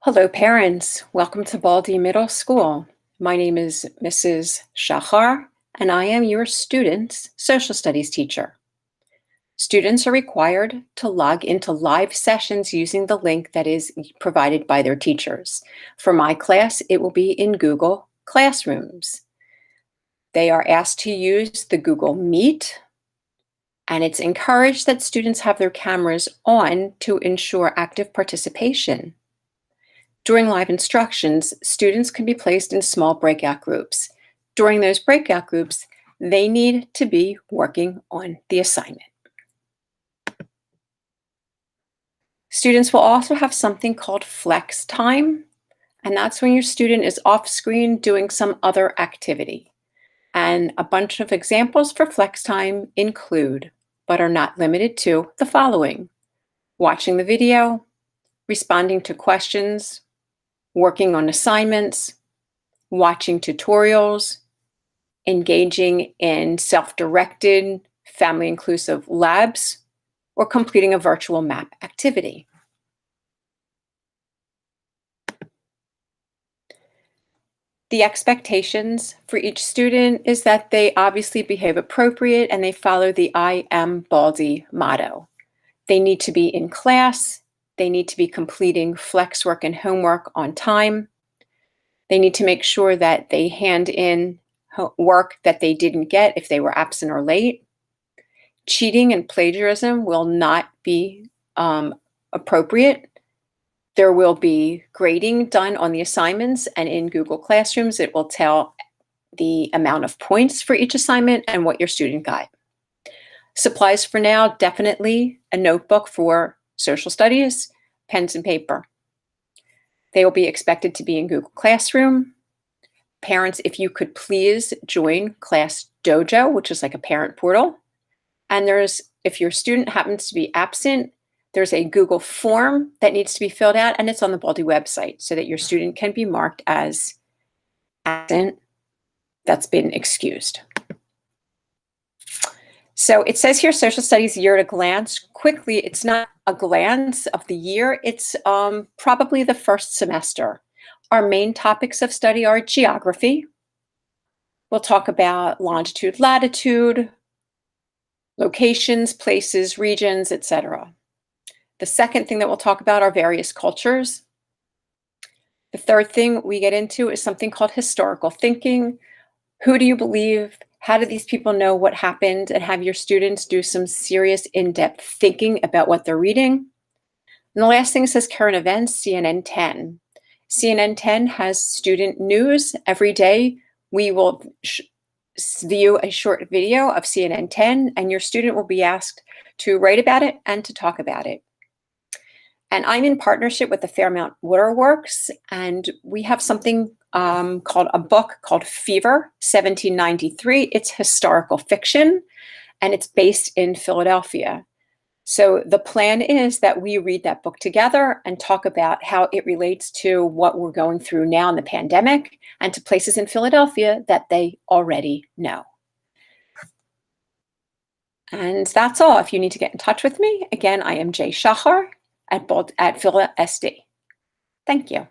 Hello, parents. Welcome to Baldy Middle School. My name is Mrs. Shahar, and I am your student's social studies teacher. Students are required to log into live sessions using the link that is provided by their teachers. For my class, it will be in Google Classrooms. They are asked to use the Google Meet, and it's encouraged that students have their cameras on to ensure active participation. During live instructions, students can be placed in small breakout groups. During those breakout groups, they need to be working on the assignment. Students will also have something called flex time, and that's when your student is off screen doing some other activity. And a bunch of examples for flex time include, but are not limited to, the following: watching the video, responding to questions, working on assignments, watching tutorials, engaging in self-directed, family-inclusive labs, or completing a virtual map activity. The expectations for each student is that they obviously behave appropriate and they follow the I am Baldy motto. They need to be in class. They need to be completing flex work and homework on time. They need to make sure that they hand in work that they didn't get if they were absent or late. Cheating and plagiarism will not be appropriate. There will be grading done on the assignments, and in Google Classrooms, it will tell the amount of points for each assignment and what your student got. Supplies for now, definitely a notebook for social studies, pens and paper. They will be expected to be in Google Classroom. Parents, if you could please join Class Dojo, which is like a parent portal. And if your student happens to be absent, there's a Google form that needs to be filled out, and it's on the Baldy website so that your student can be marked as absent, that's been excused. So it says here, social studies year at a glance. Quickly, it's not a glance of the year. It's probably the first semester. Our main topics of study are geography. We'll talk about longitude, latitude, locations, places, regions, etc. The second thing that we'll talk about are various cultures. The third thing we get into is something called historical thinking. Who do you believe? How do these people know what happened? And have your students do some serious in-depth thinking about what they're reading. And the last thing says current events, CNN 10. CNN 10 has student news. Every day we will view a short video of CNN 10, and your student will be asked to write about it and to talk about it. And I'm in partnership with the Fairmount Waterworks, and we have something called a book called Fever, 1793. It's historical fiction, and it's based in Philadelphia. So the plan is that we read that book together and talk about how it relates to what we're going through now in the pandemic and to places in Philadelphia that they already know. And that's all. If you need to get in touch with me, again, I am J. Shahar at Phila SD. Thank you.